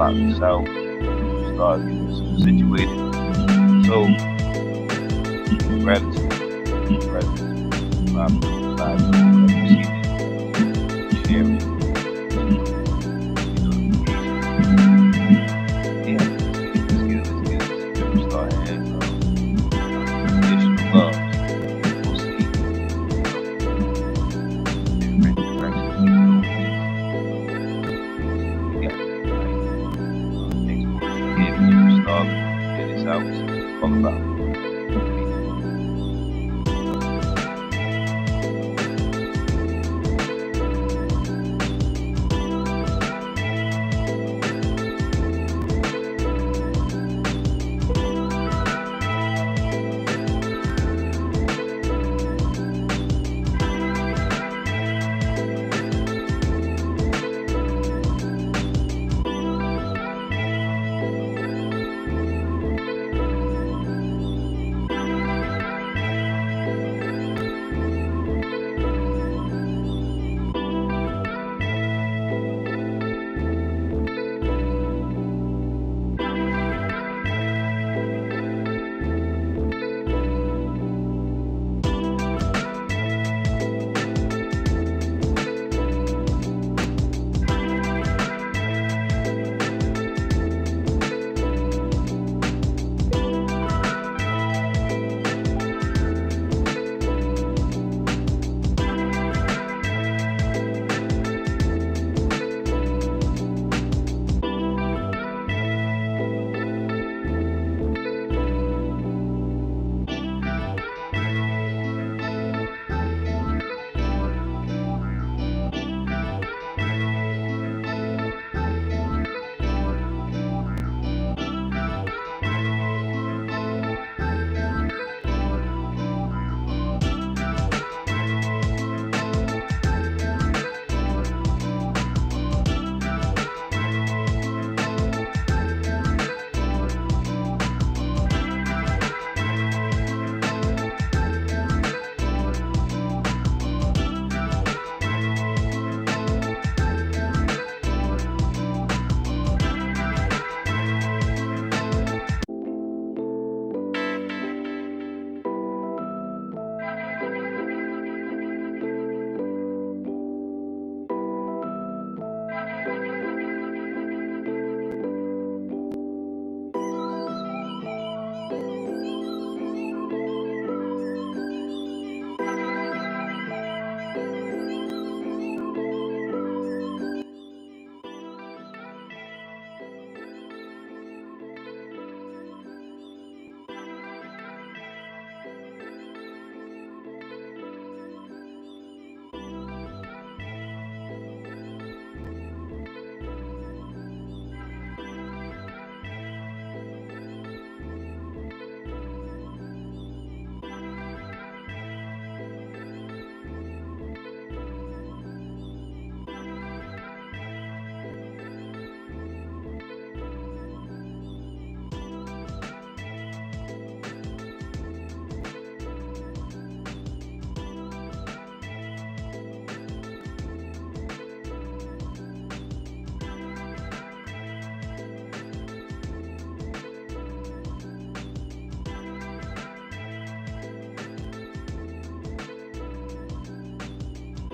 out south, start getting situated. So gratitude, sharing, yeah, let's start having conditional love. We'll see different directions we can go with this. We got next one. If you start figure this out, see what it's all about.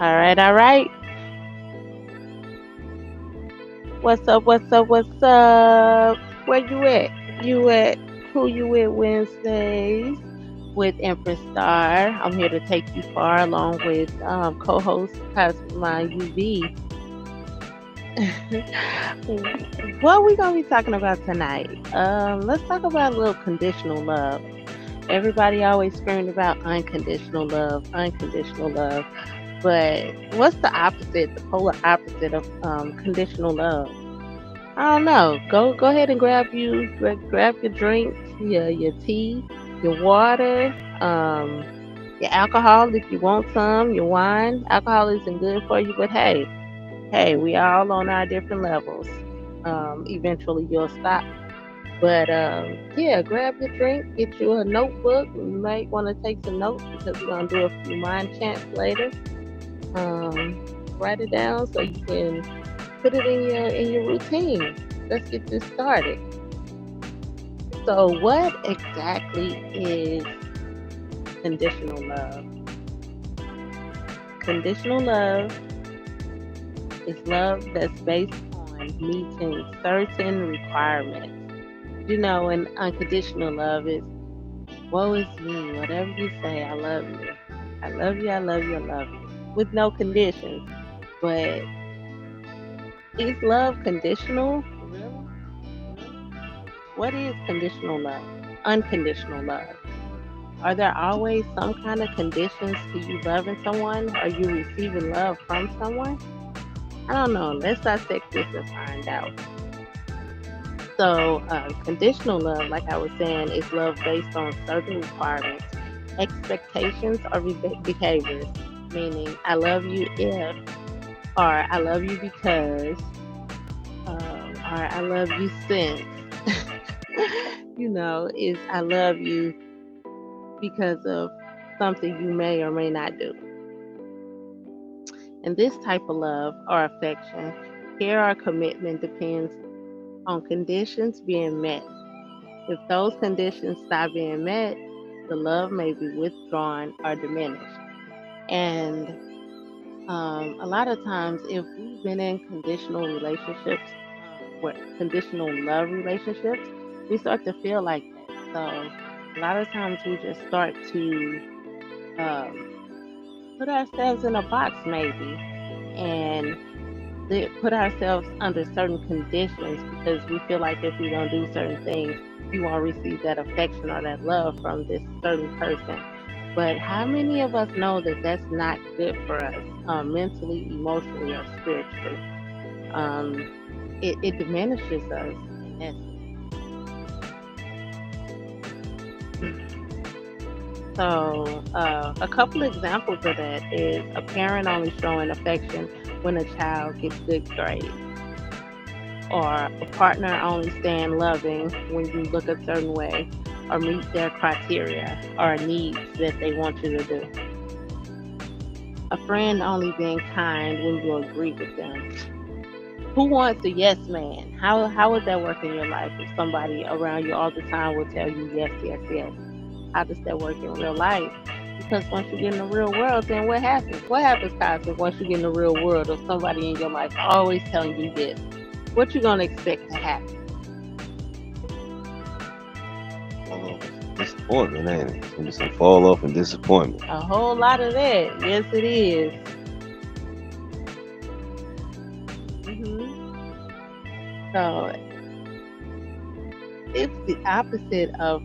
All right, all right. What's up? What's up? What's up? Where you at? You at Who You Wit Wednesdays with Empress Star. I'm here to take you far along with co-host Cosmik UV. What we gonna be talking about tonight? Let's talk about a little conditional love. Everybody always screaming about unconditional love, unconditional love. But what's the opposite, the polar opposite of conditional love? I don't know. Go ahead and grab your drinks, your tea, your water, your alcohol if you want some, your wine. Alcohol isn't good for you, but hey, we all on our different levels. Eventually you'll stop. But yeah, grab your drink, get you a notebook. You might want to take some notes because we're gonna do a few mind chants later. Write it down so you can put it in your routine. let's get this started. So, what exactly is conditional love? Conditional love is love that's based on meeting certain requirements. And unconditional love is woe is me, whatever you say, I love you. I love you, I love you, I love you. With no conditions. But is love conditional? Really? Really? What is conditional love? Unconditional love. Are there always some kind of conditions to you loving someone? Are you receiving love from someone? I don't know. Let's dissect this and find out. So, conditional love, like I was saying, is love based on certain requirements, expectations, or behaviors. Meaning, I love you if, or I love you because, or I love you since. Is I love you because of something you may or may not do. And this type of love or affection, care or commitment depends on conditions being met. If those conditions stop being met, the love may be withdrawn or diminished. And a lot of times, if we've been in conditional relationships, conditional love relationships, we start to feel like that. So a lot of times we just start to um, put ourselves in a box, maybe, and put ourselves under certain conditions because we feel like if we don't do certain things, we won't receive that affection or that love from this certain person. But how many of us know that that's not good for us, mentally, emotionally, or spiritually? Um, it diminishes us in essence. So, a couple examples of that is a parent only showing affection when a child gets good grades, or a partner only staying loving when you look a certain way or meet their criteria or needs that they want you to do. A friend only being kind when you agree with them. Who wants a yes man? How would that work in your life if somebody around you all the time will tell you yes, yes, yes? How does that work in real life? Because once you get in the real world, then what happens? What happens, Cosmik, once you get in the real world of somebody in your life always telling you this? What you gonna expect to happen? Disappointment, ain't it? It's gonna be some fall off and disappointment. A whole lot of that. Yes, it is. So it's the opposite of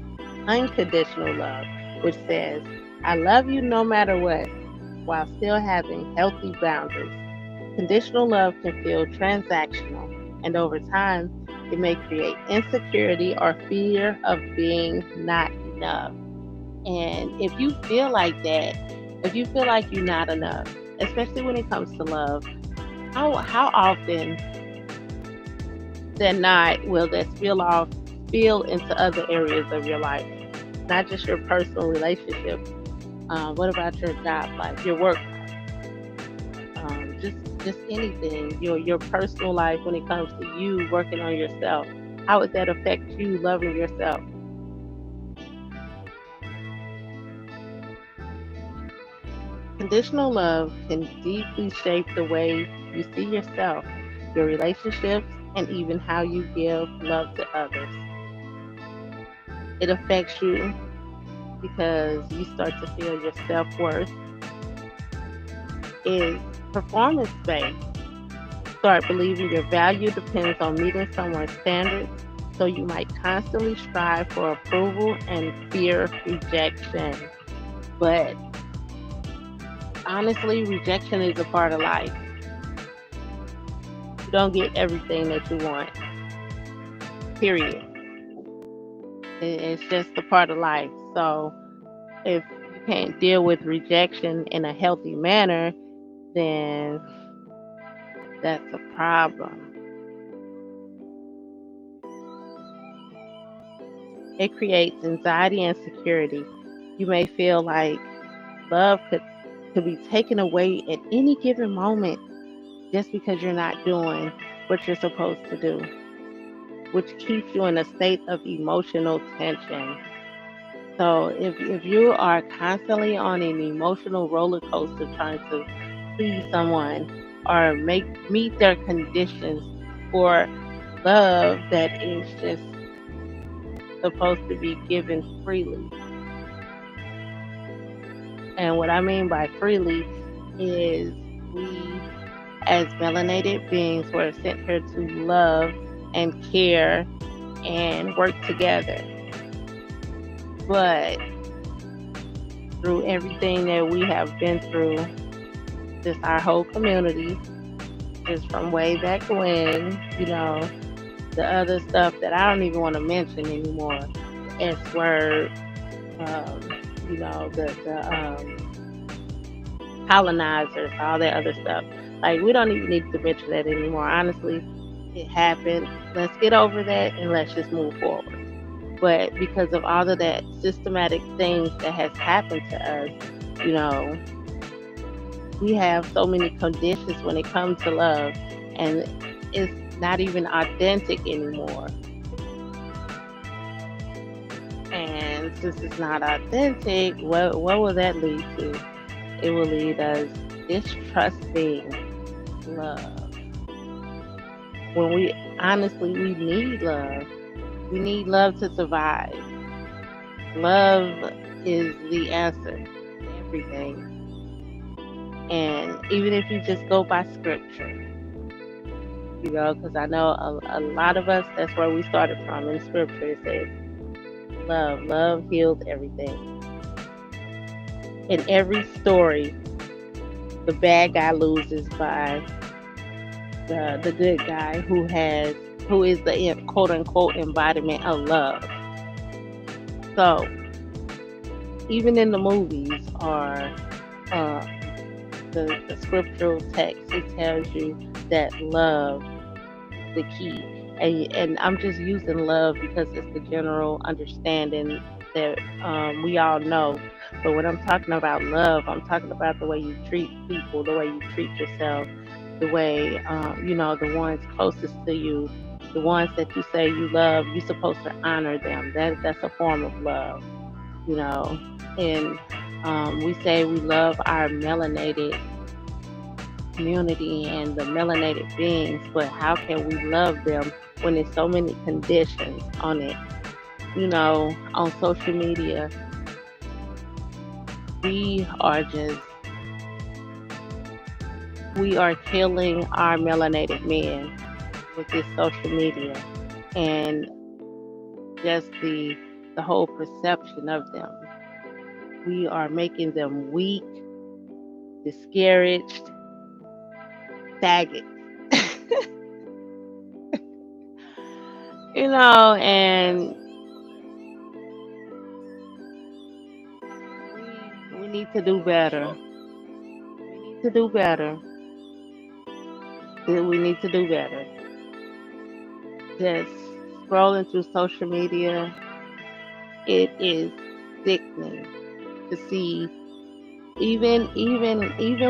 unconditional love, which says, I love you no matter what, while still having healthy boundaries. Conditional love can feel transactional, and over time, it may create insecurity or fear of being not enough. And if you feel like that, if you feel like you're not enough, especially when it comes to love, how often than not will that spill into other areas of your life, not just your personal relationships. What about your job life, your work life, just anything, your personal life when it comes to you working on yourself? How would that affect you loving yourself? Conditional love can deeply shape the way you see yourself, your relationships, and even how you give love to others. It affects you because you start to feel your self-worth is performance based. Start believing your value depends on meeting someone's standards, so you might constantly strive for approval and fear rejection. But honestly, rejection is a part of life. You don't get everything that you want, period. It's just a part of life. So if you can't deal with rejection in a healthy manner, then that's a problem. It creates anxiety and insecurity. You may feel like love could be taken away at any given moment just because you're not doing what you're supposed to do. which keeps you in a state of emotional tension. So if you are constantly on an emotional roller coaster trying to please someone or make meet their conditions for love that is just supposed to be given freely. And what I mean by freely is we as melanated beings were sent here to love and care and work together. But through everything that we have been through, just our whole community, just from way back when, the other stuff that I don't even want to mention anymore, S word, um, the colonizers, all that other stuff. Like, we don't even need to mention that anymore. Honestly, it happened. Let's get over that and let's just move forward. But because of all of that systematic things that has happened to us, you know, we have so many conditions when it comes to love, and it's not even authentic anymore. And since it's not authentic, what will that lead to? It will lead us distrusting love. When we honestly, we need love. We need love to survive. Love is the answer to everything. And even if you just go by scripture, because I know a lot of us, that's where we started from in scripture. It says, love heals everything. In every story, the bad guy loses by the good guy who is the quote unquote embodiment of love. So even in the movies or the scriptural text, it tells you that love is the key. And I'm just using love because it's the general understanding that we all know. But when I'm talking about love, I'm talking about the way you treat people, the way you treat yourself, the way, the ones closest to you, the ones that you say you love, you're supposed to honor them. That's a form of love, And we say we love our melanated community and the melanated beings, but how can we love them when there's so many conditions on it? On social media, we are killing our melanated men with this social media and just the whole perception of them. We are making them weak, discouraged, faggots. And we need to do better. We need to do better. We need to do better. Just scrolling through social media, it is sickening to see even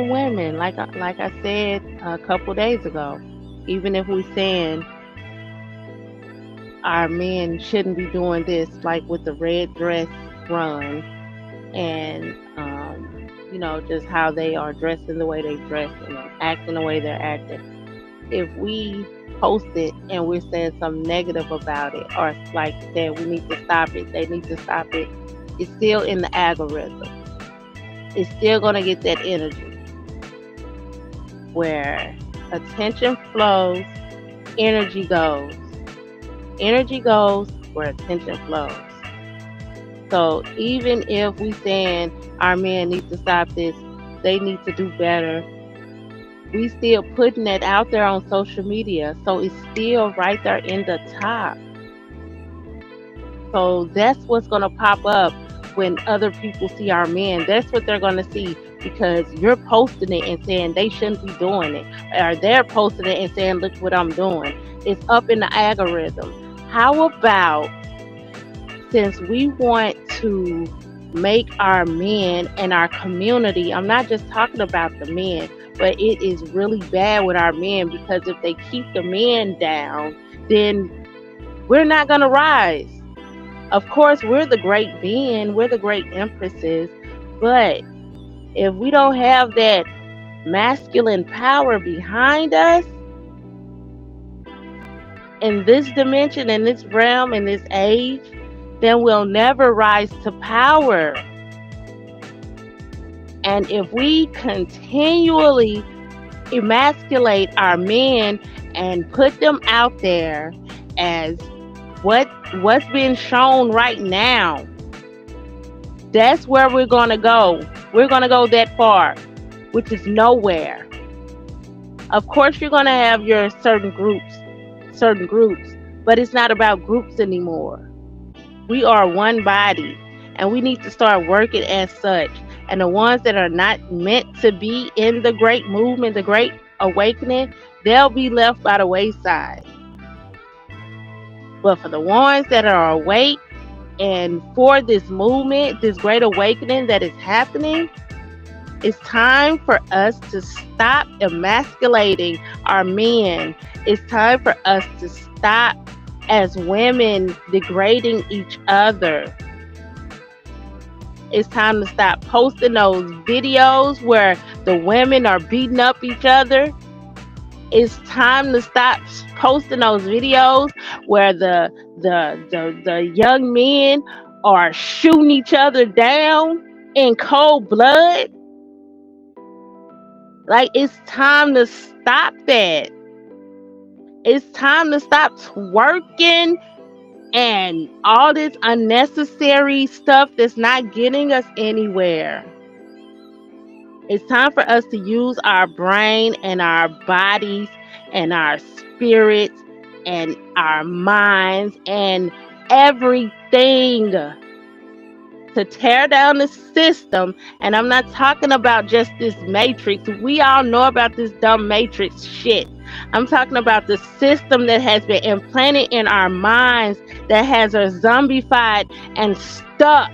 women, like I said a couple days ago, even if we're saying our men shouldn't be doing this, like with the red dress run, and just how they are dressing the way they dress and acting the way they're acting. If we post it and we're saying something negative about it, or like said we need to stop it, they need to stop it, it's still in the algorithm. It's still gonna get that energy. Where attention flows, energy goes. Energy goes where attention flows. So even if we saying our men need to stop this, they need to do better, we still putting that out there on social media. So it's still right there in the top. So that's what's going to pop up when other people see our men. That's what they're going to see, because you're posting it and saying they shouldn't be doing it. Or they're posting it and saying, look what I'm doing. It's up in the algorithm. How about, since we want to make our men and our community, I'm not just talking about the men, but it is really bad with our men, because if they keep the men down, then we're not going to rise. Of course, we're the great being, we're the great empresses, but if we don't have that masculine power behind us in this dimension, in this realm, in this age, then we'll never rise to power. And if we continually emasculate our men and put them out there as what's being shown right now, that's where we're going to go. We're going to go that far, which is nowhere. Of course, you're going to have your certain groups, but it's not about groups anymore. We are one body, and we need to start working as such. And the ones that are not meant to be in the great movement, the great awakening, they'll be left by the wayside. But for the ones that are awake and for this movement, this great awakening that is happening, it's time for us to stop emasculating our men. It's time for us to stop as women degrading each other. It's time to stop posting those videos where the women are beating up each other. It's time to stop posting those videos where the young men are shooting each other down in cold blood. Like, it's time to stop that. It's time to stop twerking and all this unnecessary stuff that's not getting us anywhere. It's time for us to use our brain and our bodies and our spirits and our minds and everything to tear down the system. And I'm not talking about just this matrix. We all know about this dumb matrix shit. I'm talking about the system that has been implanted in our minds that has us zombified and stuck.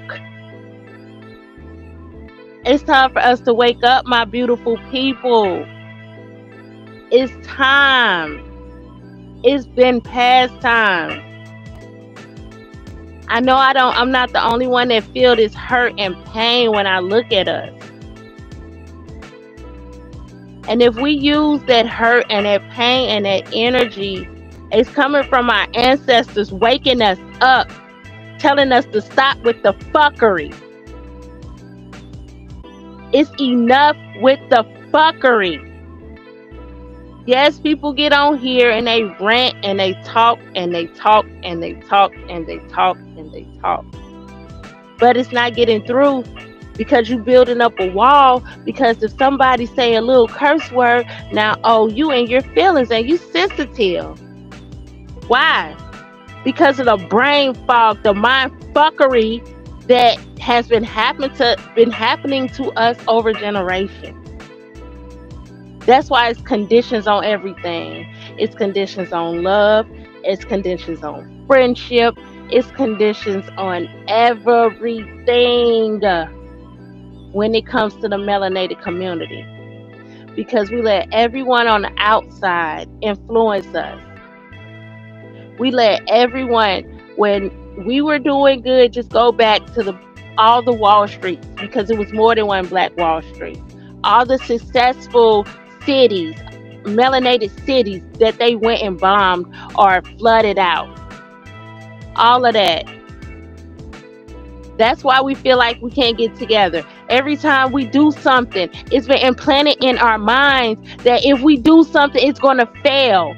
It's time for us to wake up, my beautiful people. It's time. It's been past time. I know I'm not the only one that feel this hurt and pain when I look at us. And if we use that hurt and that pain and that energy, it's coming from our ancestors waking us up, telling us to stop with the fuckery. It's enough with the fuckery. Yes, people get on here and they rant and they talk and they talk and they talk and they talk and they talk. But it's not getting through because you're building up a wall. Because if somebody say a little curse word, now, oh, you and your feelings and you sensitive. Why? Because of the brain fog, the mind fuckery that has been happening to us over generations. That's why it's conditions on everything. It's conditions on love. It's conditions on friendship. It's conditions on everything when it comes to the melanated community. Because we let everyone on the outside influence us. We let everyone, when we were doing good, just go back to all the Wall Streets, because it was more than one Black Wall Street. All the successful cities, melanated cities that they went and bombed or flooded out. All of that. That's why we feel like we can't get together. Every time we do something, it's been implanted in our minds that if we do something, it's going to fail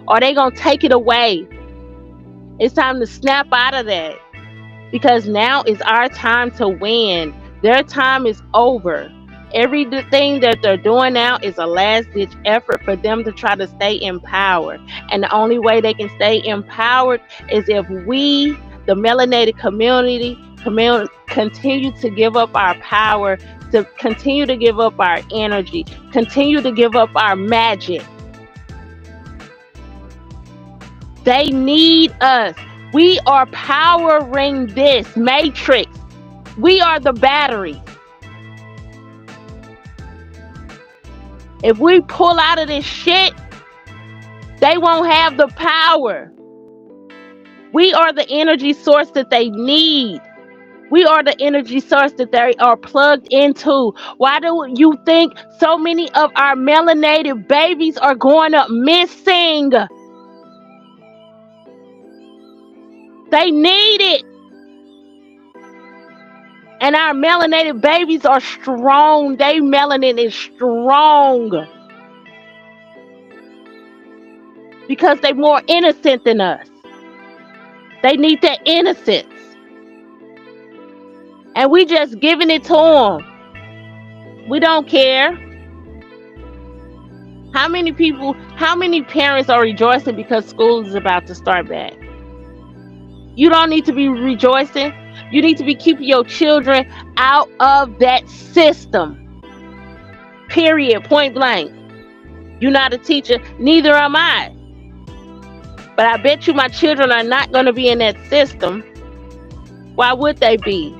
or they're going to take it away. It's time to snap out of that, because now is our time to win. Their time is over. Everything that they're doing now is a last-ditch effort for them to try to stay in power. And the only way they can stay empowered is if we, the melanated community, continue to give up our power, to continue to give up our energy, continue to give up our magic. They need us. We are powering this matrix. We are the battery. If we pull out of this shit, they won't have the power. We are the energy source that they need. We are the energy source that they are plugged into. Why do you think so many of our melanated babies are going up missing? They need it. And our melanated babies are strong. Their melanin is strong because they're more innocent than us. They need that innocence. And we just giving it to them. We don't care. How many parents are rejoicing because school is about to start back? You don't need to be rejoicing. You need to be keeping your children out of that system. Period. Point blank. You're not a teacher. Neither am I. But I bet you my children are not going to be in that system. Why would they be?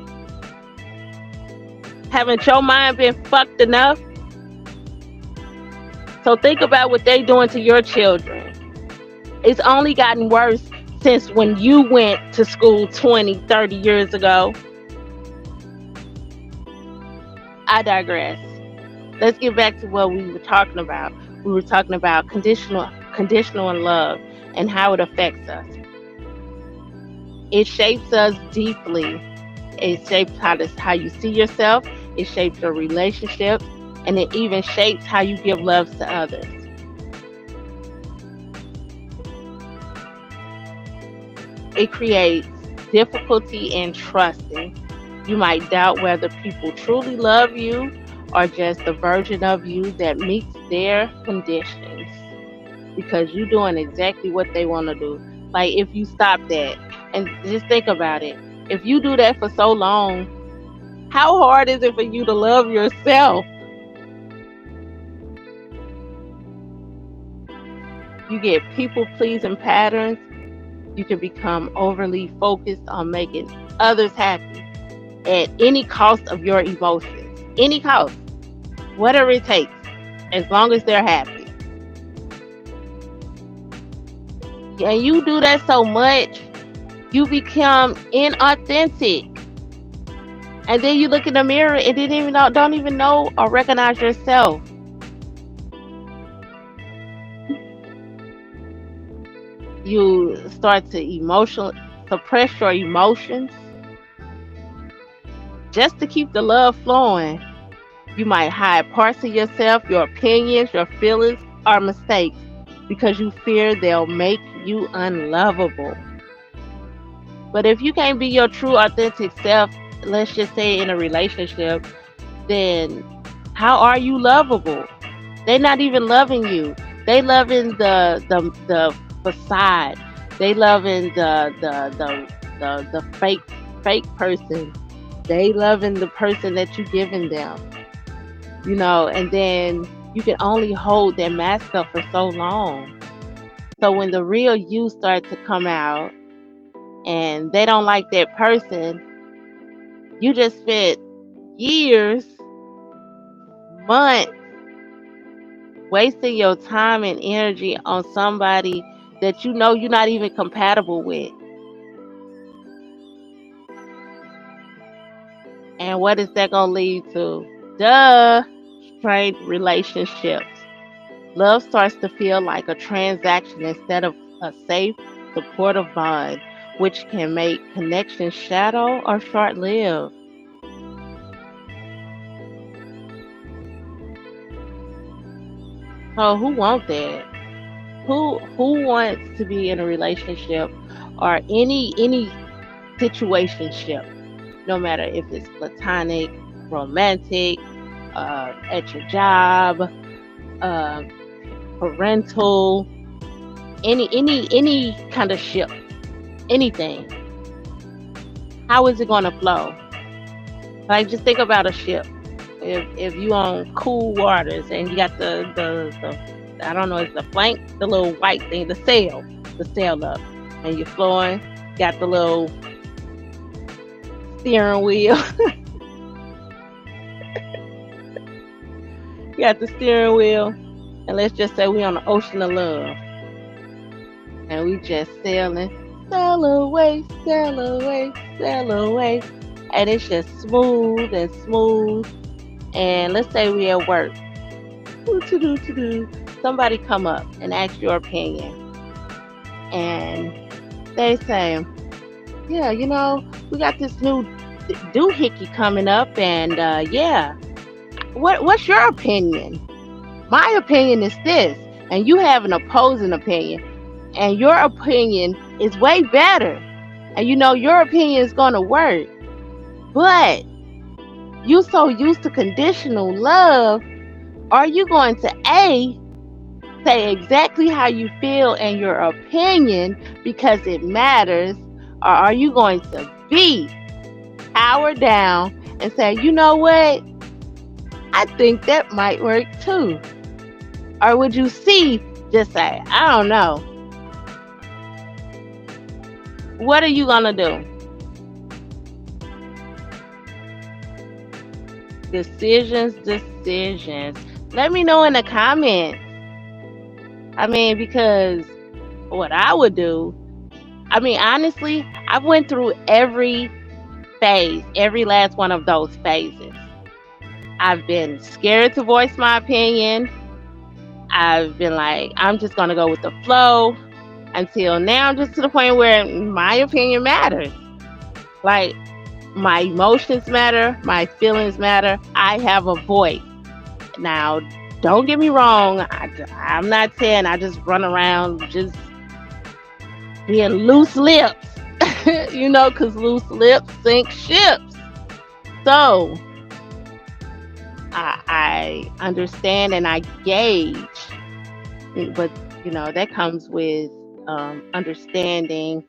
Haven't your mind been fucked enough? So think about what they're doing to your children. It's only gotten worse since when you went to school 20, 30 years ago. I digress. Let's get back to what we were talking about. We were talking about conditional and love and how it affects us. It shapes us deeply. It shapes how you see yourself. It shapes your relationships. And it even shapes how you give love to others. It creates difficulty in trusting. You might doubt whether people truly love you or just a version of you that meets their conditions because you're doing exactly what they want to do. Like if you stop that and just think about it. If you do that for so long, how hard is it for you to love yourself? You get people-pleasing patterns. You can become overly focused on making others happy at any cost of your emotions. Any cost. Whatever it takes. As long as they're happy. And you do that so much, you become inauthentic. And then you look in the mirror and don't even know or recognize yourself. You start to suppress your emotions just to keep the love flowing. You might hide parts of yourself, your opinions, your feelings, or mistakes because you fear they'll make you unlovable. But if you can't be your true, authentic self, let's just say in a relationship, then how are you lovable? They're not even loving you. They loving the facade. They loving the fake person. They loving the person that you giving them. And then you can only hold that mask up for so long. So when the real you starts to come out and they don't like that person, you just spent years, months wasting your time and energy on somebody that you know you're not even compatible with. And what is that going to lead to? Strained relationships. Love starts to feel like a transaction instead of a safe, supportive bond, which can make connections shallow or short-lived. So who wants that? Who wants to be in a relationship or any situationship, no matter if it's platonic, romantic, at your job, parental, any kind of ship, anything. How is it gonna flow? Like just think about a ship. If you on cool waters and you got the I don't know, it's the flank, the little white thing, the sail up, and you're flowing, got the little steering wheel. You got the steering wheel, and let's just say we on the ocean of love, and we just sailing, sail away, sail away, sail away. And it's just smooth and smooth. And let's say we at work. Do. Somebody come up and ask your opinion. And they say, yeah, we got this new doohickey coming up. And yeah, what's your opinion? My opinion is this. And you have an opposing opinion. And your opinion is way better. And your opinion is going to work. But you so used to conditional love, are you going to A, say exactly how you feel and your opinion because it matters, or are you going to B, power down and say, you know what, I think that might work too? Or would you C, just say, I don't know? What are you going to do? Decisions. Let me know in the comments. Because what I would do, honestly, I went through every phase, every last one of those phases. I've been scared to voice my opinion. I've been like, I'm just going to go with the flow, until now I'm just to the point where my opinion matters. Like, my emotions matter, my feelings matter. I have a voice. Now, don't get me wrong. I'm not saying I just run around just being loose lips, because loose lips sink ships. So, I understand and I gauge, but that comes with understanding,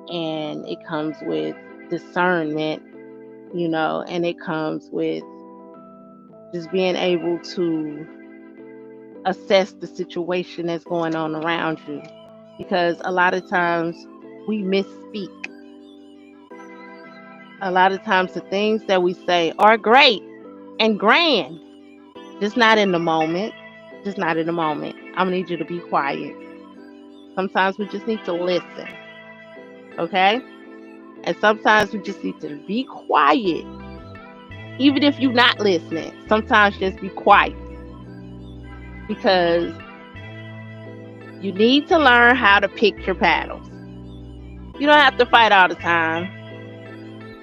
and it comes with discernment, and it comes with just being able to assess the situation that's going on around you, because a lot of times we misspeak. A lot of times the things that we say are great and grand, just not in the moment. I'm gonna need you to be quiet. Sometimes we just need to listen, okay? And sometimes we just need to be quiet. Even if you're not listening, sometimes just be quiet. Because you need to learn how to pick your battles. You don't have to fight all the time.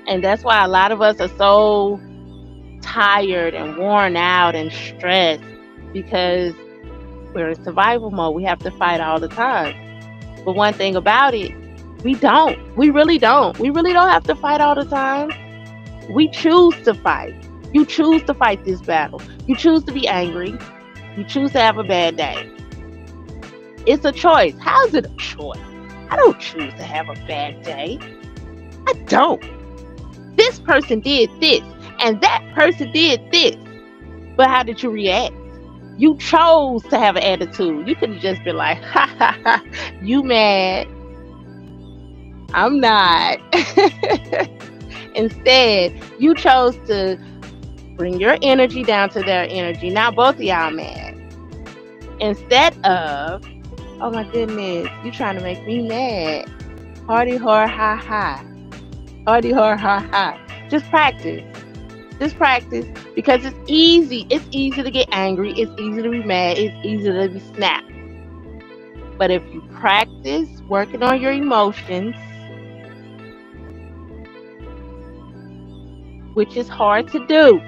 And that's why a lot of us are so tired and worn out and stressed, because we're in survival mode. We have to fight all the time. But one thing about it, we don't. We really don't. We really don't have to fight all the time. We choose to fight. You choose to fight this battle. You choose to be angry. You choose to have a bad day. It's a choice. How is it a choice? I don't choose to have a bad day. I don't. This person did this, and that person did this. But how did you react? You chose to have an attitude. You could have just been like, ha ha ha, you mad. I'm not. Instead, you chose to bring your energy down to their energy. Now both of y'all mad. Instead of, oh my goodness, you trying to make me mad. Hardy har ha ha. Hardy har ha ha. Just practice. Just practice, because it's easy. It's easy to get angry. It's easy to be mad. It's easy to be snapped. But if you practice working on your emotions, which is hard to do,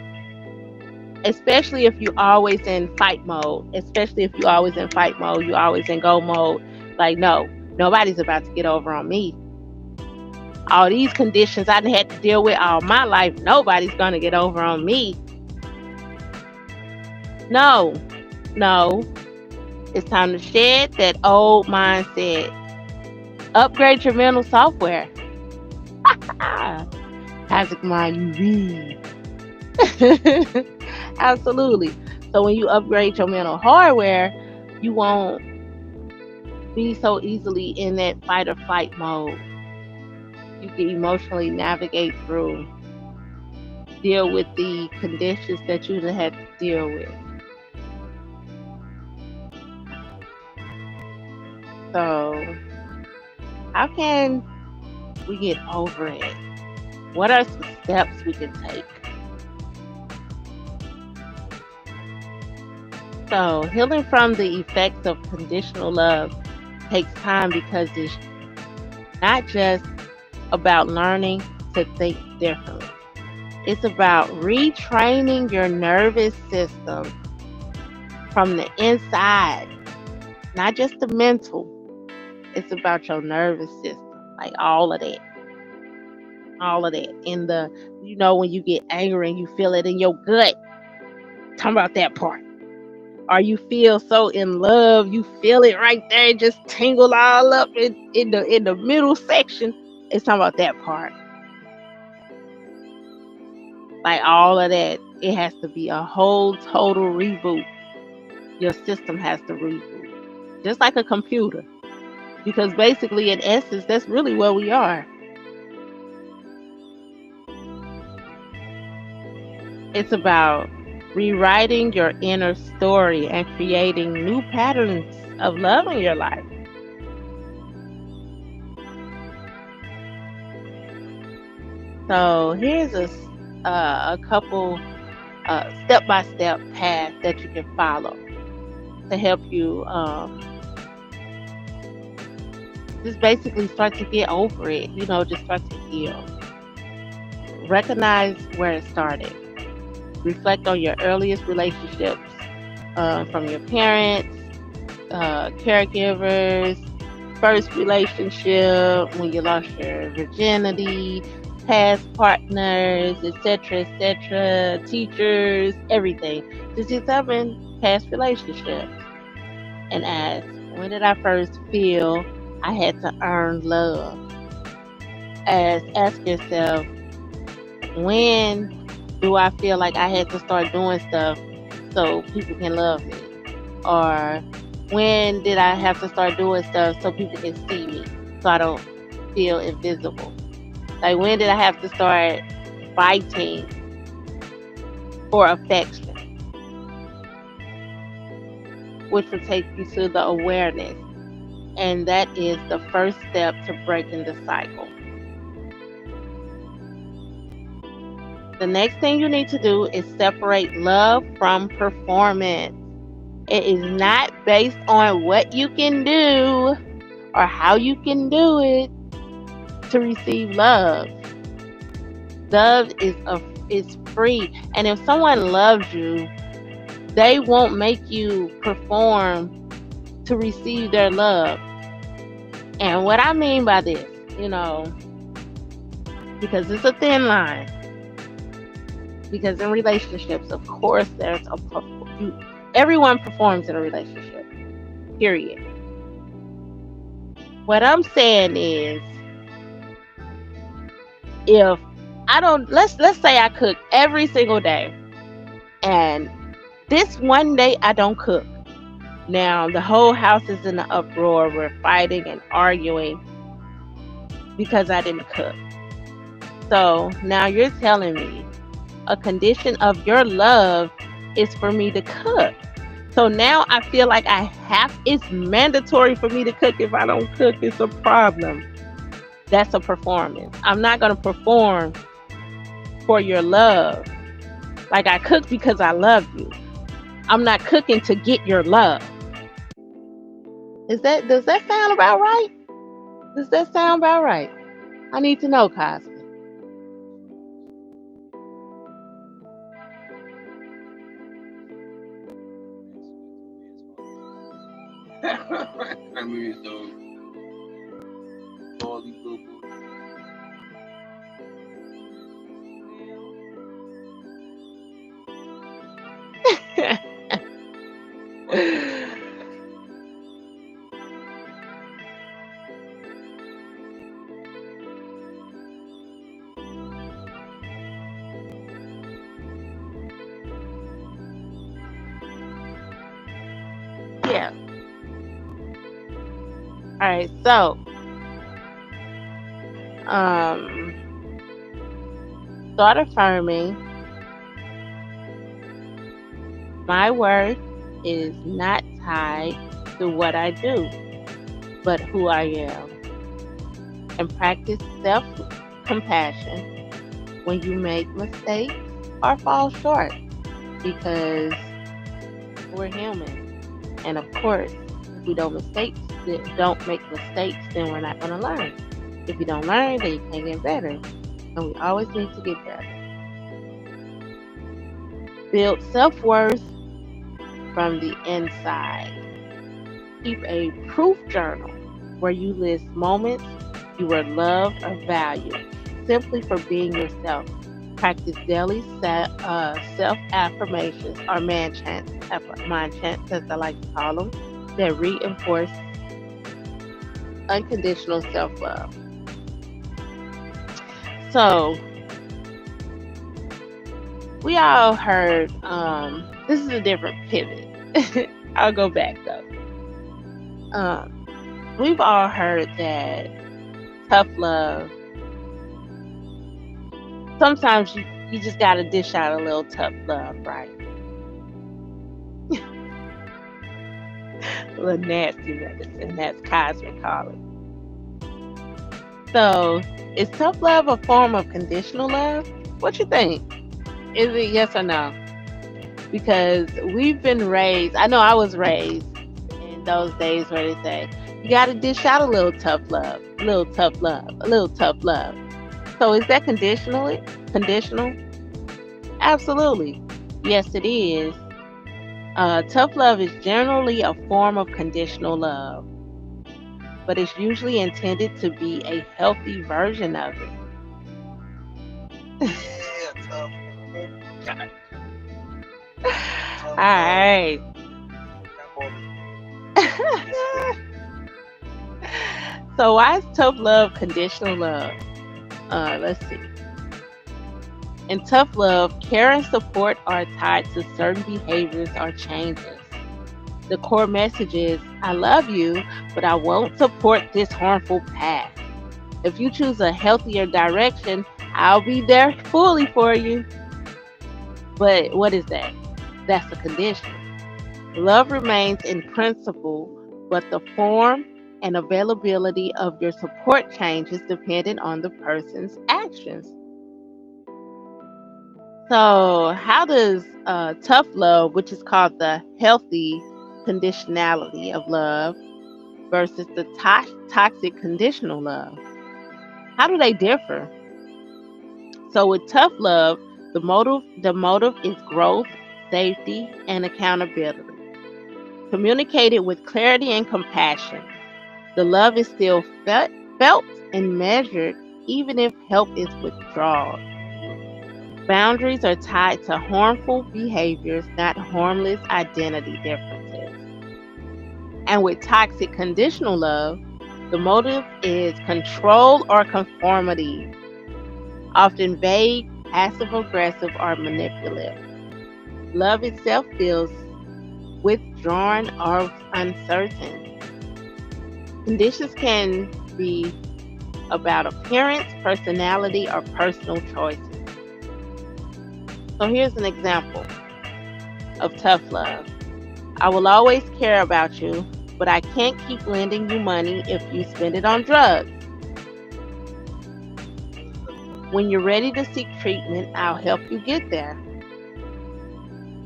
especially if you're always in fight mode. You're always in go mode. Like, no, nobody's about to get over on me. All these conditions I done had to deal with all my life, nobody's going to get over on me. No. It's time to shed that old mindset. Upgrade your mental software. Cozmik mind, you read. Absolutely. So when you upgrade your mental hardware, you won't be so easily in that fight or flight mode. You can emotionally navigate through, deal with the conditions that you had to deal with. So how can we get over it? What are some steps we can take? So, healing from the effects of conditional love takes time because it's not just about learning to think differently. It's about retraining your nervous system from the inside, not just the mental. It's about your nervous system, like all of that. All of that. In the, when you get angry and you feel it in your gut. Talking about that part. Or you feel so in love, you feel it right there, just tingle all up in the middle section. It's talking about that part. Like all of that, it has to be a whole total reboot. Your system has to reboot. Just like a computer. Because basically, in essence, that's really where we are. It's about rewriting your inner story and creating new patterns of love in your life. So here's a couple step-by-step paths that you can follow to help you just basically start to get over it, just start to heal. Recognize where it started. Reflect on your earliest relationships from your parents, caregivers, first relationship, when you lost your virginity, past partners, etc., teachers, everything. Just examine past relationships and ask, when did I first feel I had to earn love? Ask yourself, when do I feel like I had to start doing stuff so people can love me? Or when did I have to start doing stuff so people can see me, so I don't feel invisible? Like, when did I have to start fighting for affection? Which will take you to the awareness. And that is the first step to breaking the cycle. The next thing you need to do is separate love from performance. It is not based on what you can do or how you can do it to receive love. Love is free. And if someone loves you, they won't make you perform to receive their love. And what I mean by this, because it's a thin line. Because in relationships, of course, everyone performs in a relationship. Period. What I'm saying is, if I don't, let's say I cook every single day, and this one day I don't cook. Now the whole house is in an uproar. We're fighting and arguing because I didn't cook. So now you're telling me a condition of your love is for me to cook. So now I feel like it's mandatory for me to cook. If I don't cook, it's a problem. That's a performance. I'm not going to perform for your love. Like, I cook because I love you. I'm not cooking to get your love. Does that sound about right? Does that sound about right? I need to know, Cozmik. I mean, so all these little Yeah. All right, so start affirming my worth is not tied to what I do, but who I am. and practice self compassion when you make mistakes or fall short because we're human. And of course, if we don't make mistakes, then we're not going to learn. If you don't learn, then you can't get better. And we always need to get better. Build self worth from the inside. Keep a proof journal where you list moments you were loved or valued simply for being yourself. Practice daily self affirmations or mind chants, as I like to call them, that reinforce unconditional self love. So, we all heard, this is a different pivot. I'll go back though. We've all heard that tough love, sometimes you just got to dish out a little tough love, right? A little nasty medicine, that's Cozmik calling. So, is tough love a form of conditional love? What you think? Is it yes or no? Because we've been raised, I know I was raised in those days where they say, you got to dish out a little tough love, a little tough love, a little tough love. So is that conditional? Conditional? Absolutely. Yes, it is. Tough love is generally a form of conditional love, but it's usually intended to be a healthy version of it. Yeah, tough. All Tough love. right. So why is tough love conditional love? Let's see. In tough love, care and support are tied to certain behaviors or changes. The core message is, I love you, but I won't support this harmful path. If you choose a healthier direction, I'll be there fully for you. But what is that? That's a condition. Love remains in principle, but the form and availability of your support changes depending on the person's actions. So, how does tough love, which is called the healthy conditionality of love, versus the toxic conditional love, how do they differ? So, with tough love, the motive is growth, safety, and accountability. Communicated with clarity and compassion. The love is still felt and measured, even if help is withdrawn. Boundaries are tied to harmful behaviors, not harmless identity differences. And with toxic conditional love, the motive is control or conformity, often vague, passive aggressive, or manipulative. Love itself feels withdrawn or uncertain. Conditions can be about appearance, personality, or personal choices. So here's an example of tough love. I will always care about you, but I can't keep lending you money if you spend it on drugs. When you're ready to seek treatment, I'll help you get there.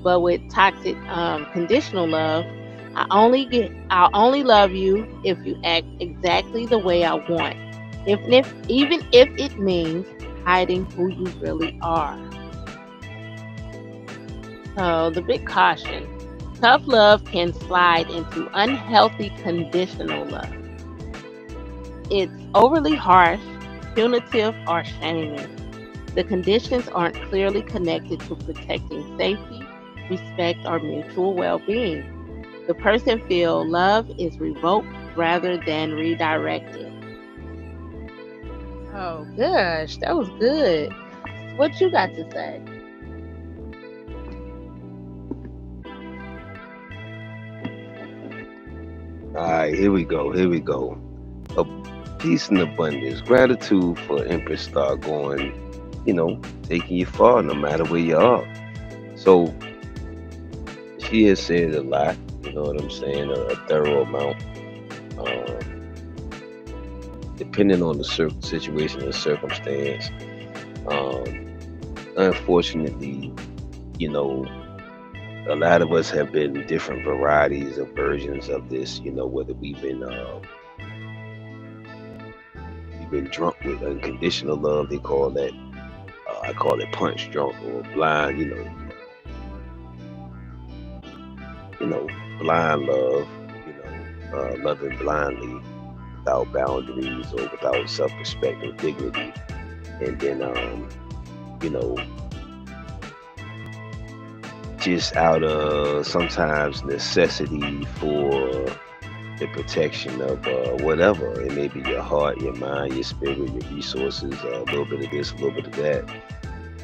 But with toxic conditional love, I'll only love you if you act exactly the way I want, even if it means hiding who you really are. So the big caution: tough love can slide into unhealthy conditional love. It's overly harsh, punitive, or shaming. The conditions aren't clearly connected to protecting safety, respect, or mutual well-being. The person feels love is revoked rather than redirected. Oh gosh, that was good. What you got to say? All right, here we go. Here we go. A peace and abundance. Gratitude for Empress Star going, taking you far no matter where you are. So she has said a lot, you know what I'm saying, a thorough amount. depending on the situation and circumstance. Um, Unfortunately, you know, a lot of us have been different varieties of versions of this. Whether we've been drunk with unconditional love, they call that. I call it punch drunk or blind. You know, blind love. Loving blindly without boundaries or without self-respect or dignity, and then you know, just out of sometimes necessity for the protection of whatever. It may be your heart, your mind, your spirit, your resources, a little bit of this, a little bit of that.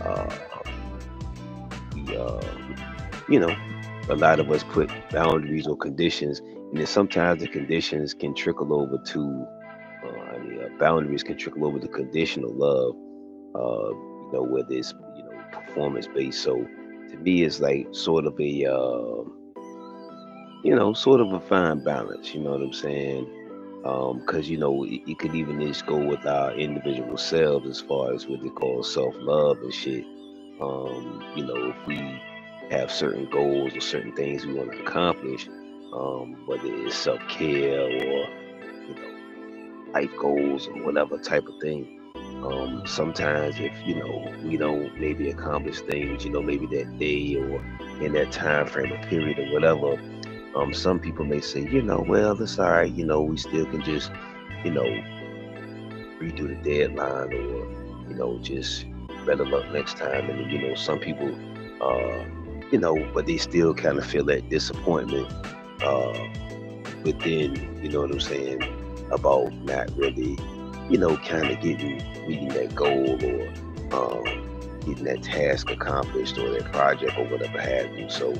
Uh, we, you know, a lot of us put boundaries or conditions, and then sometimes the conditions can trickle over to, boundaries can trickle over to conditional love. Where there's performance based. So to me, it's like sort of a fine balance. You know what I'm saying? Because it could even just go with our individual selves as far as what they call self love and shit. If we have certain goals or certain things we want to accomplish, whether it's self care or life goals or whatever type of thing. Sometimes if we don't maybe accomplish things, maybe that day or in that time frame or period or whatever, some people may say, well, it's all right, we still can just, you know, redo the deadline or, just better luck next time. And some people, uh, but they still kind of feel that disappointment uh, within, you know what I'm saying, about not really, kind of meeting that goal or getting that task accomplished or that project or whatever have you. So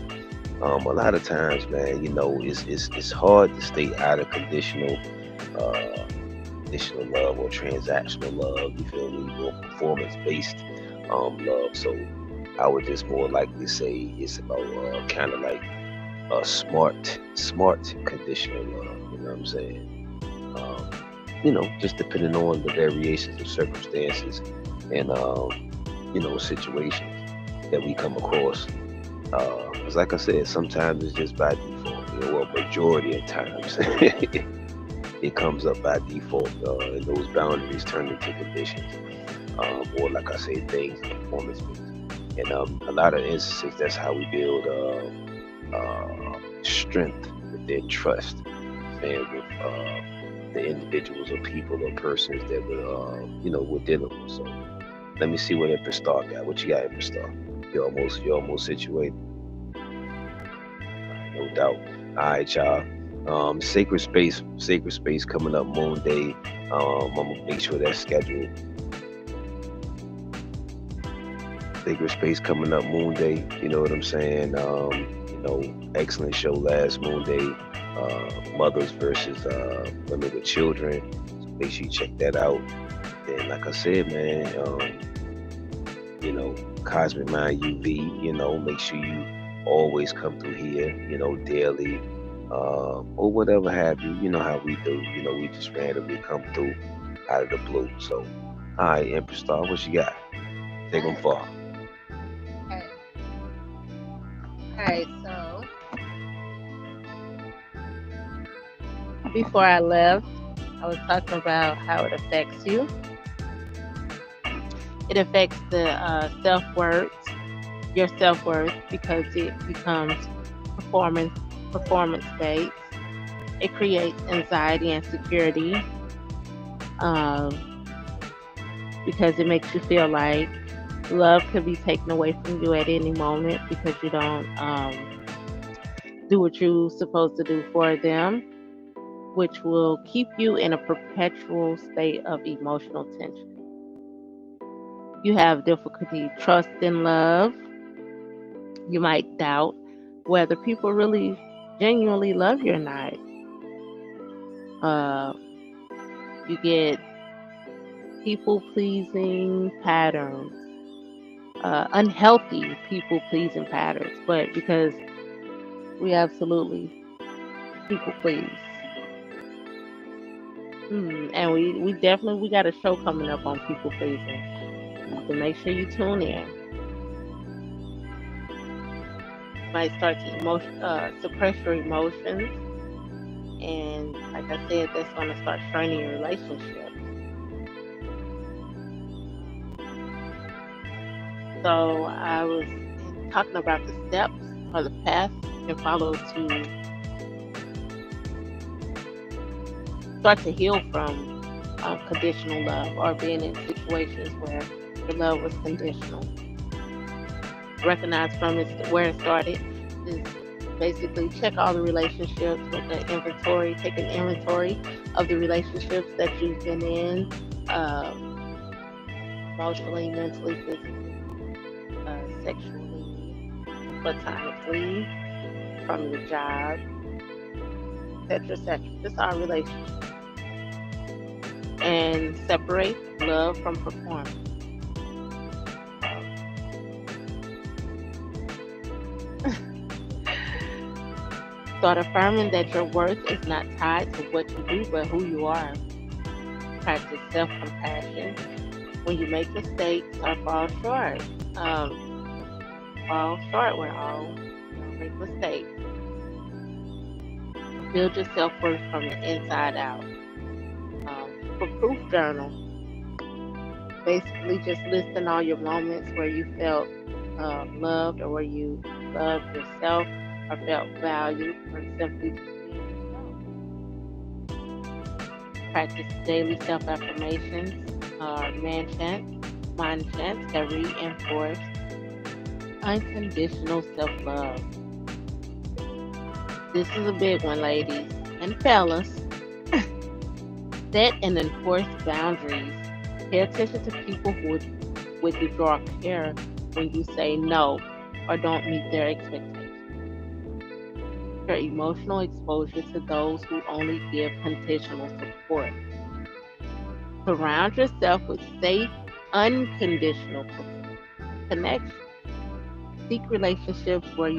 a lot of times, man, it's hard to stay out of uh, conditional love or transactional love. You feel me? Or performance based love. So I would just more likely say it's about kind of like a smart conditional love. You know what I'm saying? Um, just depending on the variations of circumstances and situations that we come across. 'Cause like I said, sometimes it's just by default. Well, majority of times it comes up by default, and those boundaries turn into conditions, or like I say, things in performance based. And a lot of instances, that's how we build strength within trust, and with the individuals or people or persons that we're dealing with. So let me see what Empress Star got. What you got, Empress Star? You're almost situated. No doubt. All right, y'all. Sacred space coming up Moon Day. I'm gonna make sure that's scheduled. Sacred space coming up Moon Day. You know what I'm saying? Excellent show last Moon Day. Mothers versus women with children. So make sure you check that out. And like I said, man, Cosmic Mind UV. Make sure you always come through here. Daily. Or whatever have you. You know how we do. We just randomly come through out of the blue. So, all right, Empress Star, what you got? Take them far. Okay. All right. So before I left, I was talking about how it affects you. It affects the your self worth, because it becomes performance based. It creates anxiety and insecurity, because it makes you feel like love could be taken away from you at any moment because you don't do what you're supposed to do for them, which will keep you in a perpetual state of emotional tension. You have difficulty trusting love. You might doubt whether people really genuinely love you or not. Uh, you get people pleasing patterns, unhealthy people pleasing patterns, but because we absolutely people please. And we definitely we got a show coming up on people pleasing. So make sure you tune in. Might start to suppress your emotions, and like I said, that's going to start straining your relationship. So I was talking about the steps or the path you can follow to start to heal from conditional love or being in situations where the love was conditional. Recognize from where it started is basically check all the relationships with the inventory, take an inventory of the relationships that you've been in, emotionally, mentally, physically, sexually, platonically, from your job, etc., etc. Just our relationships. And separate love from performance. Start affirming that your worth is not tied to what you do, but who you are. Practice self-compassion. When you make mistakes or fall short, we're all make mistakes. Build your self-worth from the inside out. For proof journal, basically just listing all your moments where you felt loved, or where you loved yourself or felt valued, or simply just being yourself. Practice daily self-affirmations or mind chants that reinforce unconditional self-love. This is a big one, ladies and fellas. Set and enforce boundaries. Pay attention to people who would withdraw care when you say no or don't meet their expectations. Your emotional exposure to those who only give conditional support. Surround yourself with safe, unconditional connection. Seek relationships where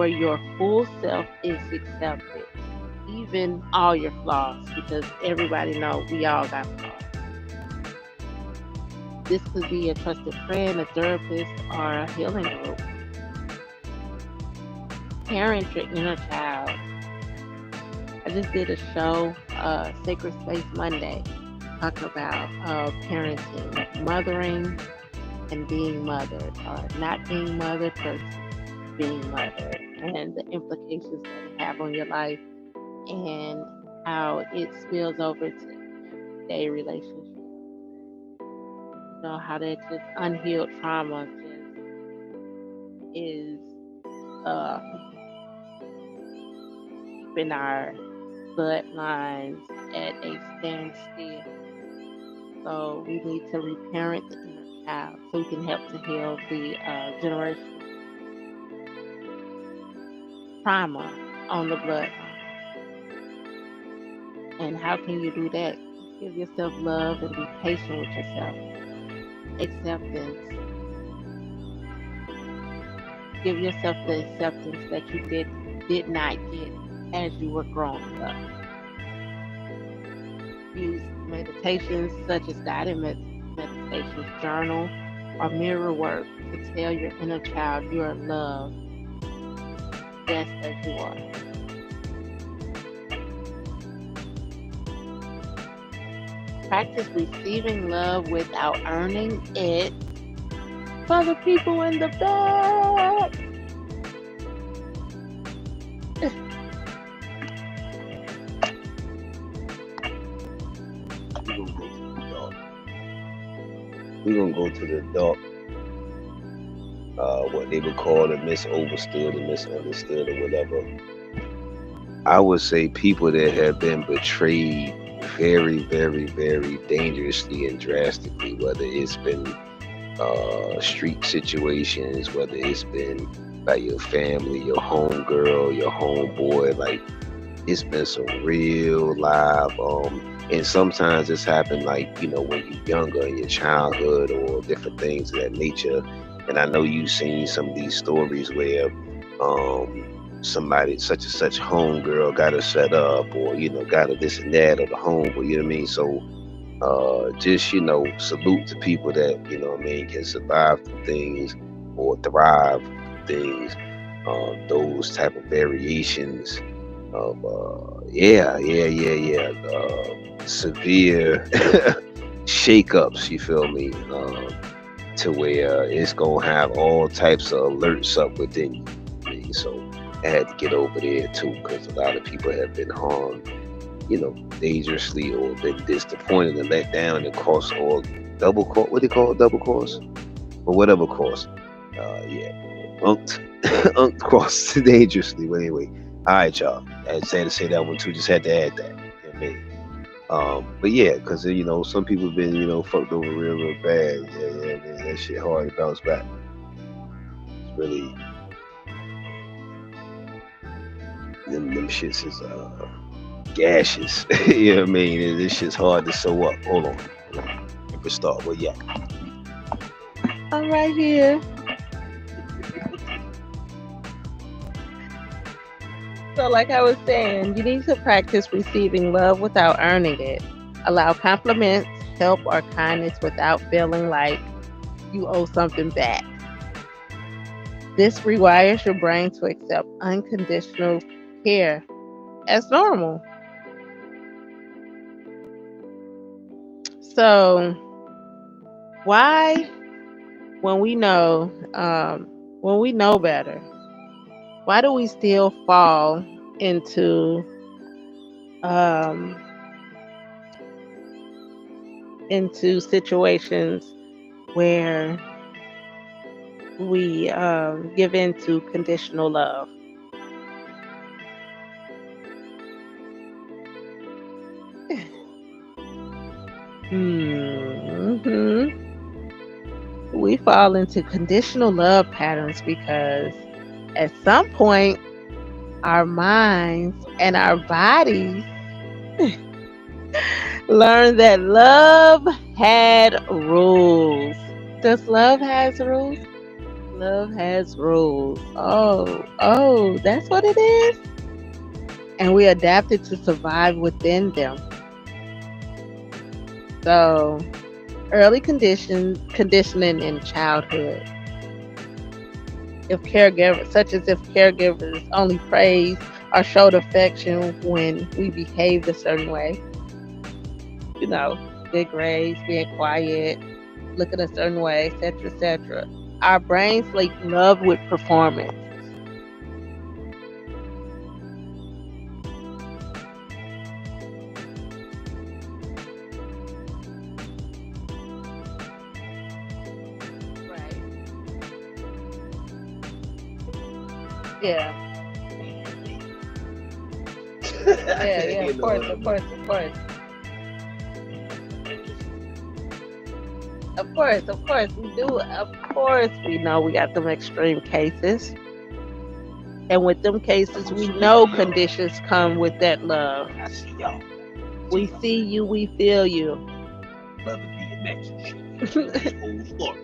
your full self is accepted, even all your flaws, because everybody knows we all got flaws. This could be a trusted friend, a therapist, or a healing group. Parent your inner child. I just did a show, Sacred Space Monday, talking about parenting, mothering, and being mothered, or not being mothered versus being mothered, and the implications that it have on your life, and how it spills over to everyday relationships. You know, how that just unhealed trauma just is keeping our bloodlines at a standstill. So we need to reparent the inner child so we can help to heal the generational trauma on the bloodline. And how can you do that? Give yourself love and be patient with yourself. Acceptance. Give yourself the acceptance that you did not get as you were growing up. Use meditations such as guided meditations, journal, or mirror work to tell your inner child you are loved just as you are. Practice receiving love without earning it for the people in the back. We're gonna go to the dark. What they would call the misunderstood and misunderstood or whatever. I would say people that have been betrayed very, very, very dangerously and drastically, whether it's been street situations, whether it's been by your family, your homegirl, your homeboy, like it's been some real live and sometimes it's happened like, you know, when you're younger in your childhood or different things of that nature. And I know you've seen some of these stories where somebody such and such homegirl got her set up, or got her this and that, or the homeboy. You know what I mean? So just salute to people that what I mean can survive through things or thrive through things. Those type of variations of severe shakeups. You feel me? To where it's gonna have all types of alerts up within you. I mean, so I had to get over there too, because a lot of people have been harmed, dangerously, or been disappointed and let down and cross, or double cross. What they call it, double cross, or whatever cross. Yeah, unked, unked cross dangerously. But anyway, all right, y'all. I had to say that one too. Just had to add that. You know what I mean? But yeah, because some people have been fucked over real bad. Yeah, man, that shit hard to bounce back. It's really them shits is gaseous. You know what I mean? This shit's hard to sew up. Hold on. Let me start. Well, yeah. I'm right here. So, like I was saying, you need to practice receiving love without earning it. Allow compliments, help, or kindness without feeling like you owe something back. This rewires your brain to accept unconditional care as normal. So, why, when we know better, why do we still fall um, into situations where we give in to conditional love? hmm We fall into conditional love patterns because at some point our minds and our bodies learn that love had rules. Does love has rules? Love has rules. Oh, that's what it is. And we adapted to survive within them. So, early conditioning in childhood. If caregivers only praised or showed affection when we behaved a certain way, good grades, being quiet, looking a certain way, etc., etc. Our brains link love with performance. Right. Yeah. Yeah, of course. Of course, we do. Of course, we know we got them extreme cases. And with them cases, we know conditions come with that love. I see y'all. We see you, we feel you. Love to be in next shit. This whole story.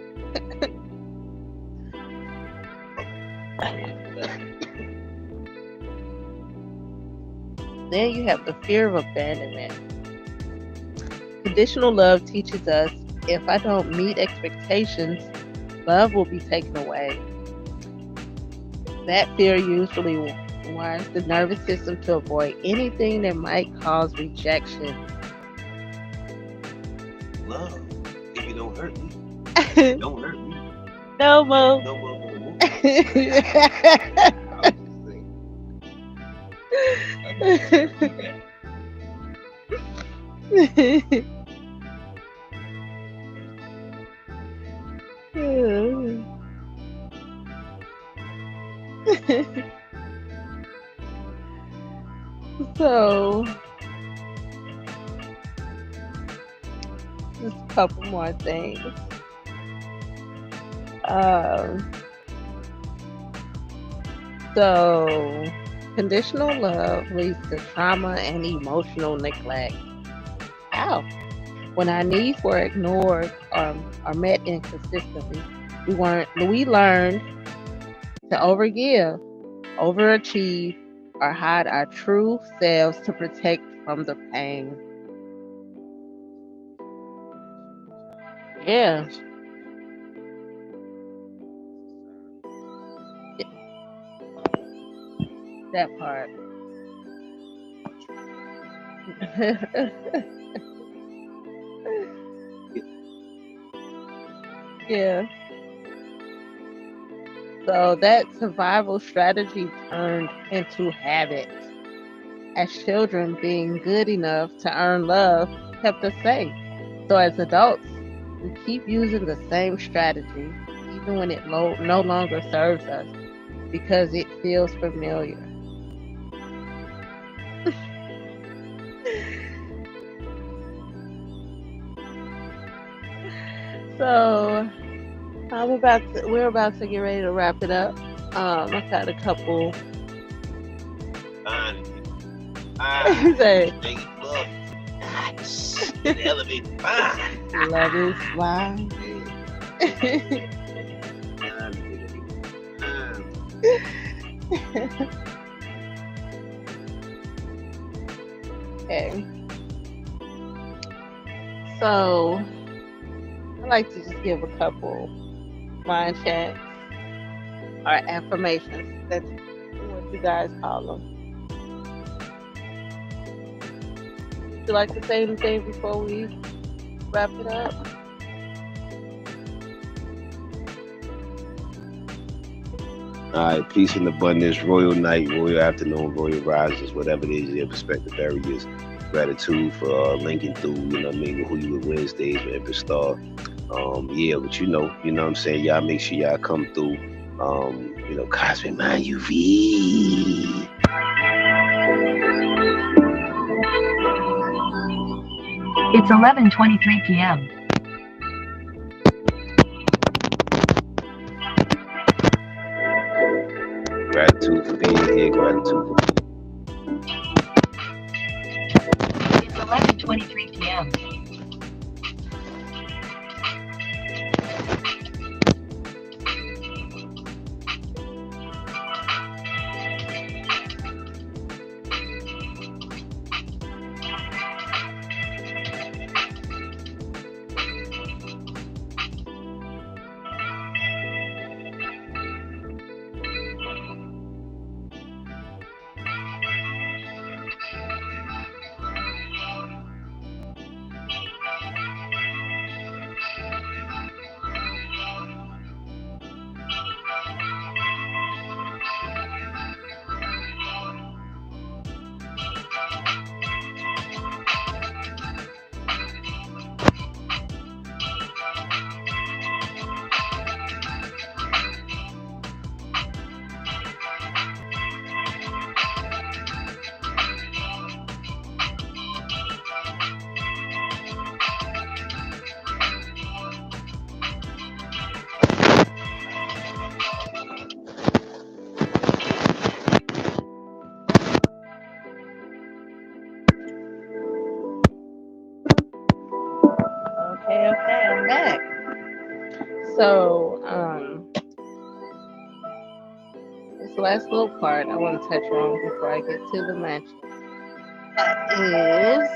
Then you have the fear of abandonment. Conditional love teaches us if I don't meet expectations, love will be taken away. That fear usually wires the nervous system to avoid anything that might cause rejection. Love, if you don't hurt me, don't hurt me. No more. No more. So, just a couple more things. So, conditional love leads to trauma and emotional neglect. How? When our needs were ignored or met inconsistently, we learned to overgive. overachieve, or hide our true selves to protect from the pain. Yeah, that part. Yeah. So that survival strategy turned into habit. As children, being good enough to earn love kept us safe. So as adults, we keep using the same strategy, even when it no longer serves us, because it feels familiar. So we're about to get ready to wrap it up. I got a couple. Fine. He said, Make it love. The elevator. Fine. "Love is blind." Okay, so I like to just give a couple mind chats or affirmations. That's what you guys call them. Would you like to say anything before we wrap it up? All right, peace and abundance, royal night, royal afternoon, royal rises, whatever it is, your perspective areas. Gratitude for linking through, you know what I mean, with Who You Wit Wednesdays with Empress Star. Yeah, but you know what I'm saying, y'all make sure y'all come through. Cosmic Mind UV. It's 11:23 p.m. Gratitude for being here, gratitude for It's 11:23 p.m. Okay, I'm back. So, this last little part I want to touch on before I get to the mantra is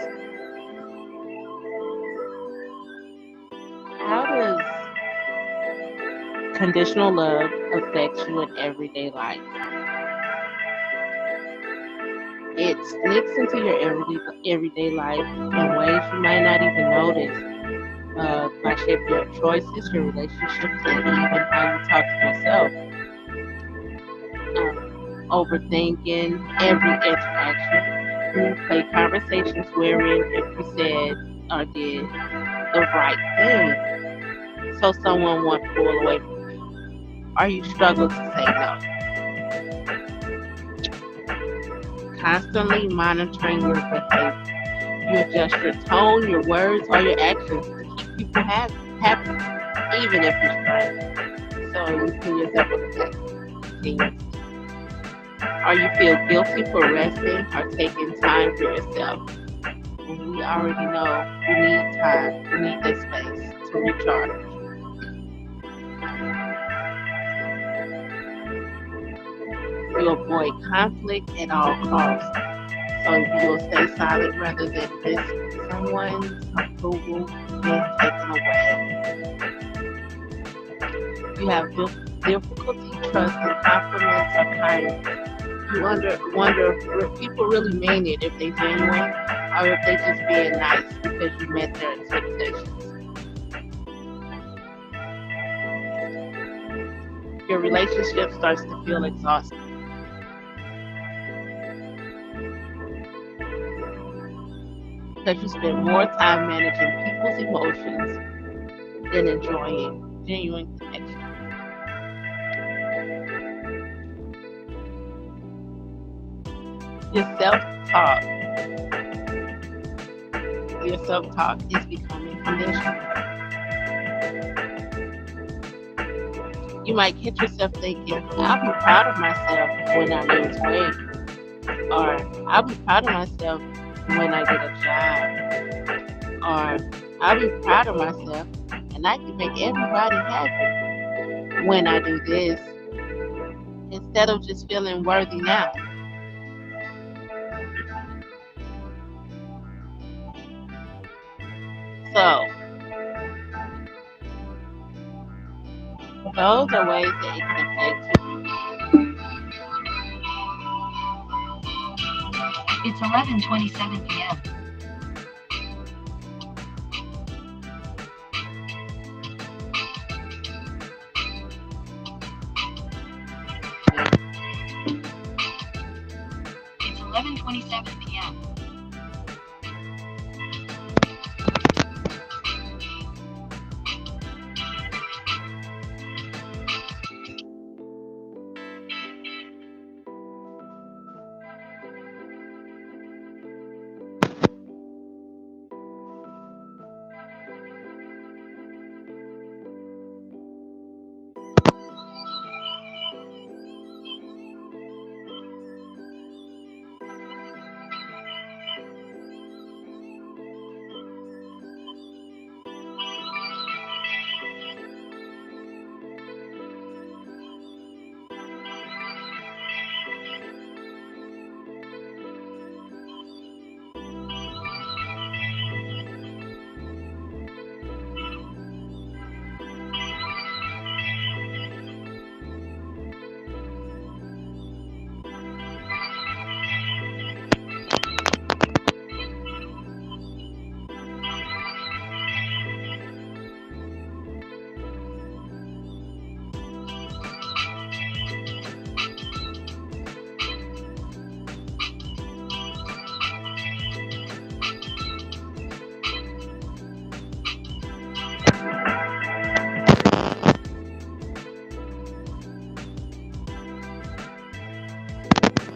how does conditional love affect you in everyday life? It sneaks into your everyday life in ways you might not even notice. By shaping your choices, your relationships, and even how you talk to yourself. Overthinking every interaction. Replay conversations wherein if you said or did the right thing, so someone won't pull away from you, or you struggle to say no. Constantly monitoring your behavior. You adjust your tone, your words, or your actions to keep people happy, even if you're stressed. So you put yourself on the test. Or you feel guilty for resting or taking time for yourself. And we already know we need time, we need this space to recharge. You avoid conflict at all costs. So you'll stay silent rather than risk someone's approval being taken away. You have difficulty trusting compliments or kindness. You wonder if people really mean it, if they genuine, or if they just being nice because you met their expectations. Your relationship starts to feel exhausting. Because you spend more time managing people's emotions than enjoying genuine connection. Your self-talk is becoming conditional. You might catch yourself thinking, I'll be proud of myself when I lose weight. Or I'll be proud of myself when I get a job. Or I'll be proud of myself and I can make everybody happy when I do this. Instead of just feeling worthy now. So, those are ways that it can affect you. It's 11:27 p.m. It's 11:27 p.m.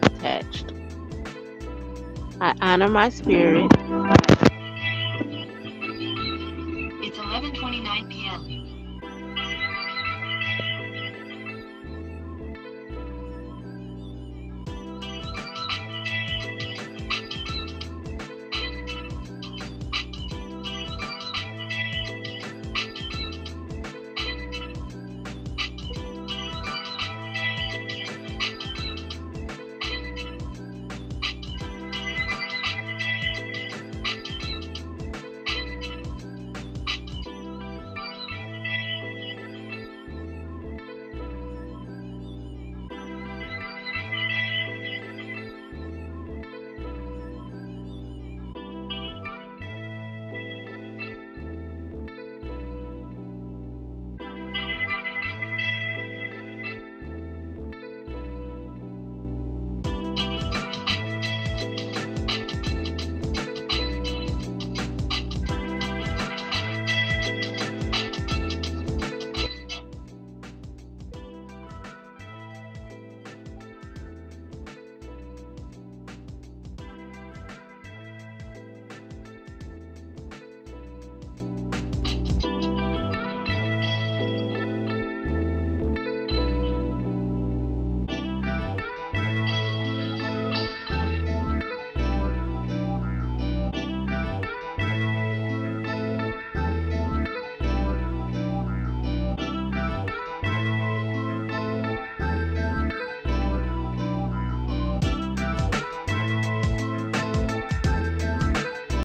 Attached. I honor my spirit